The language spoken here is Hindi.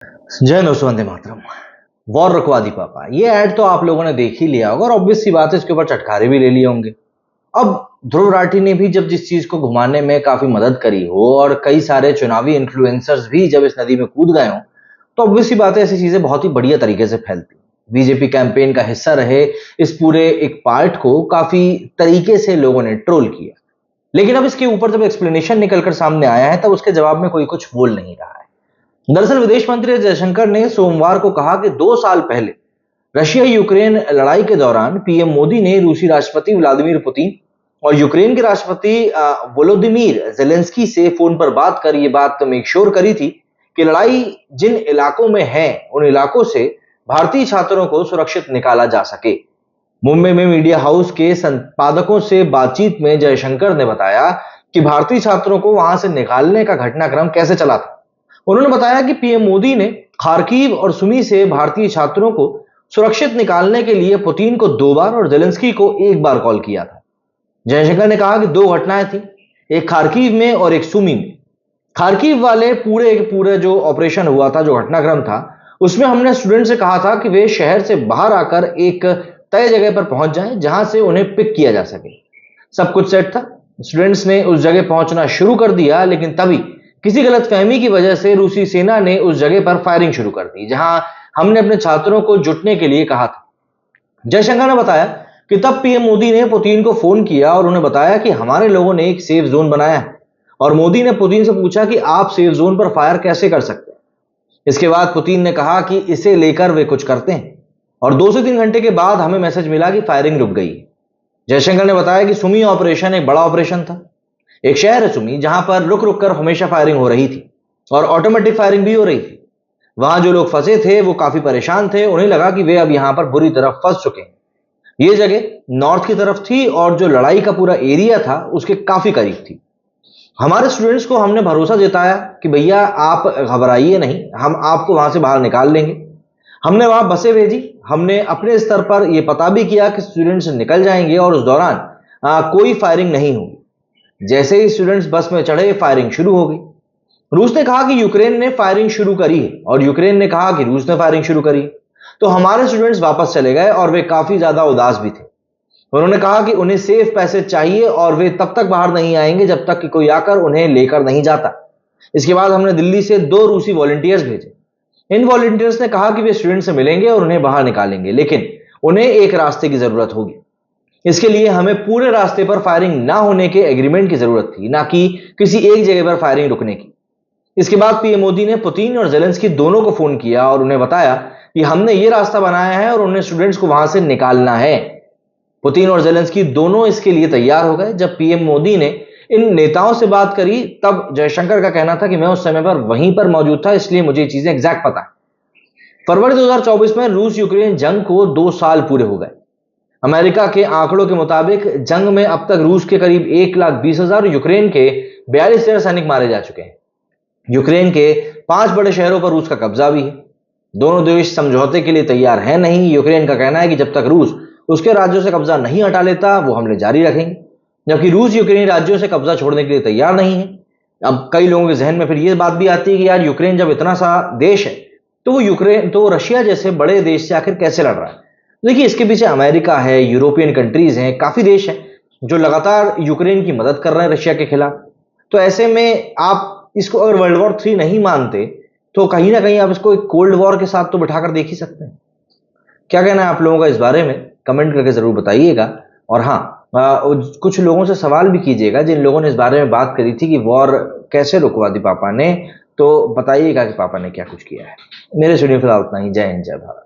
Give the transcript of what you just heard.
जय हिंद, वंदे मातरम। वॉर रुकवा दी पापा, ये ऐड तो आप लोगों ने देख ही लिया होगा और ऑब्वियस सी बात है इसके ऊपर चटखारे भी ले लिए होंगे। अब ध्रुव राठी ने भी जब जिस चीज को घुमाने में काफी मदद करी हो और कई सारे चुनावी इन्फ्लुएंसर्स भी जब इस नदी में कूद गए हों, तो ऑब्वियस सी बात है ऐसी चीजें बहुत ही बढ़िया तरीके से फैलती। बीजेपी कैंपेन का हिस्सा रहे इस पूरे एक पार्ट को काफी तरीके से लोगों ने ट्रोल किया, लेकिन अब इसके ऊपर जब एक्सप्लेनेशन निकलकर सामने आया है तब उसके जवाब में कोई कुछ बोल नहीं रहा है। दरअसल विदेश मंत्री जयशंकर ने सोमवार को कहा कि 2 साल पहले रशिया यूक्रेन लड़ाई के दौरान पीएम मोदी ने रूसी राष्ट्रपति व्लादिमीर पुतिन और यूक्रेन के राष्ट्रपति वोलोदिमीर जेलेंस्की से फोन पर बात कर ये बात मेक श्योर करी थी कि लड़ाई जिन इलाकों में है उन इलाकों से भारतीय छात्रों को सुरक्षित निकाला जा सके। मुंबई में मीडिया हाउस के संपादकों से बातचीत में जयशंकर ने बताया कि भारतीय छात्रों को वहां से निकालने का घटनाक्रम कैसे चला था। उन्होंने बताया कि पीएम मोदी ने खार्किव और सुमी से भारतीय छात्रों को सुरक्षित निकालने के लिए पुतिन को 2 बार और जेलेंस्की को 1 बार कॉल किया था। जयशंकर ने कहा कि 2 घटनाएं थी, एक खार्किव में और एक सुमी में। खार्किव वाले पूरे जो ऑपरेशन हुआ था, जो घटनाक्रम था, उसमें हमने स्टूडेंट से कहा था कि वे शहर से बाहर आकर एक तय जगह पर पहुंच जाएं जहां से उन्हें पिक किया जा सके। सब कुछ सेट था, स्टूडेंट्स ने उस जगह पहुंचना शुरू कर दिया, लेकिन तभी किसी गलतफहमी की वजह से रूसी सेना ने उस जगह पर फायरिंग शुरू कर दी जहां हमने अपने छात्रों को जुटने के लिए कहा था। जयशंकर ने बताया कि तब पीएम मोदी ने पुतिन को फोन किया और उन्हें बताया कि हमारे लोगों ने एक सेफ जोन बनाया है और मोदी ने पुतिन से पूछा कि आप सेफ जोन पर फायर कैसे कर सकते हैं। इसके बाद पुतिन ने कहा कि इसे लेकर वे कुछ करते हैं और 2 से 3 घंटे के बाद हमें मैसेज मिला कि फायरिंग रुक गई। जयशंकर ने बताया कि सुमी ऑपरेशन एक बड़ा ऑपरेशन था। एक शहर है सुमी जहां पर रुक रुक कर हमेशा फायरिंग हो रही थी और ऑटोमेटिक फायरिंग भी हो रही थी। वहां जो लोग फंसे थे वो काफी परेशान थे, उन्हें लगा कि वे अब यहां पर बुरी तरह फंस चुके हैं। ये जगह नॉर्थ की तरफ थी और जो लड़ाई का पूरा एरिया था उसके काफी करीब थी। हमारे स्टूडेंट्स को हमने भरोसा जताया कि भैया आप घबराइए नहीं, हम आपको वहां से बाहर निकाल लेंगे। हमने वहां बसें भेजी, हमने अपने स्तर पर यह पता भी किया कि स्टूडेंट्स निकल जाएंगे और उस दौरान कोई फायरिंग नहीं होगी। जैसे ही स्टूडेंट्स बस में चढ़े, फायरिंग शुरू हो गई। रूस ने कहा कि यूक्रेन ने फायरिंग शुरू करी है और यूक्रेन ने कहा कि रूस ने फायरिंग शुरू करी। तो हमारे स्टूडेंट्स वापस चले गए और वे काफी ज्यादा उदास भी थे। उन्होंने कहा कि उन्हें सेफ पैसेज चाहिए और वे तब तक बाहर नहीं आएंगे जब तक कि कोई आकर उन्हें लेकर नहीं जाता। इसके बाद हमने दिल्ली से 2 रूसी वॉलंटियर्स भेजे। इन वॉलंटियर्स ने कहा कि वे स्टूडेंट से मिलेंगे और उन्हें बाहर निकालेंगे, लेकिन उन्हें एक रास्ते की जरूरत होगी। इसके लिए हमें पूरे रास्ते पर फायरिंग ना होने के एग्रीमेंट की जरूरत थी, ना कि किसी एक जगह पर फायरिंग रुकने की। इसके बाद पीएम मोदी ने पुतिन और जेलेंस्की दोनों को फोन किया और उन्हें बताया कि हमने ये रास्ता बनाया है और उन्हें स्टूडेंट्स को वहां से निकालना है। पुतिन और जेलेंस्की दोनों इसके लिए तैयार हो गए। जब पीएम मोदी ने इन नेताओं से बात करी तब जयशंकर का कहना था कि मैं उस समय पर वहीं पर मौजूद था, इसलिए मुझे चीजें एग्जैक्ट पता है। फरवरी 2024 में रूस यूक्रेन जंग को 2 साल पूरे हो गए। अमेरिका के आंकड़ों के मुताबिक जंग में अब तक रूस के करीब 1,20,000 यूक्रेन के 42,000 सैनिक मारे जा चुके हैं। यूक्रेन के 5 बड़े शहरों पर रूस का कब्जा भी है। दोनों देश समझौते के लिए तैयार हैं नहीं। यूक्रेन का कहना है कि जब तक रूस उसके राज्यों से कब्जा नहीं हटा लेता वो हमले जारी रखेंगे, जबकि रूस यूक्रेनी राज्यों से कब्जा छोड़ने के लिए तैयार नहीं है। अब कई लोगों के जहन में फिर ये बात भी आती है कि यार यूक्रेन जब इतना सा देश है तो रशिया जैसे बड़े देश से आखिर कैसे लड़ रहा है। देखिए, इसके पीछे अमेरिका है, यूरोपियन कंट्रीज हैं, काफी देश हैं जो लगातार यूक्रेन की मदद कर रहे हैं रशिया के खिलाफ। तो ऐसे में आप इसको अगर वर्ल्ड वॉर 3 नहीं मानते तो कहीं ना कहीं आप इसको एक कोल्ड वॉर के साथ तो बिठाकर देख ही सकते हैं। क्या कहना है आप लोगों का इस बारे में, कमेंट करके जरूर बताइएगा। और हाँ, कुछ लोगों से सवाल भी कीजिएगा जिन लोगों ने इस बारे में बात करी थी कि वॉर कैसे रुकवा दी पापा ने, तो बताइएगा कि पापा ने क्या कुछ किया है। मेरे स्टूडियो फिलहाल उतना ही। जय हिंद, जय भारत।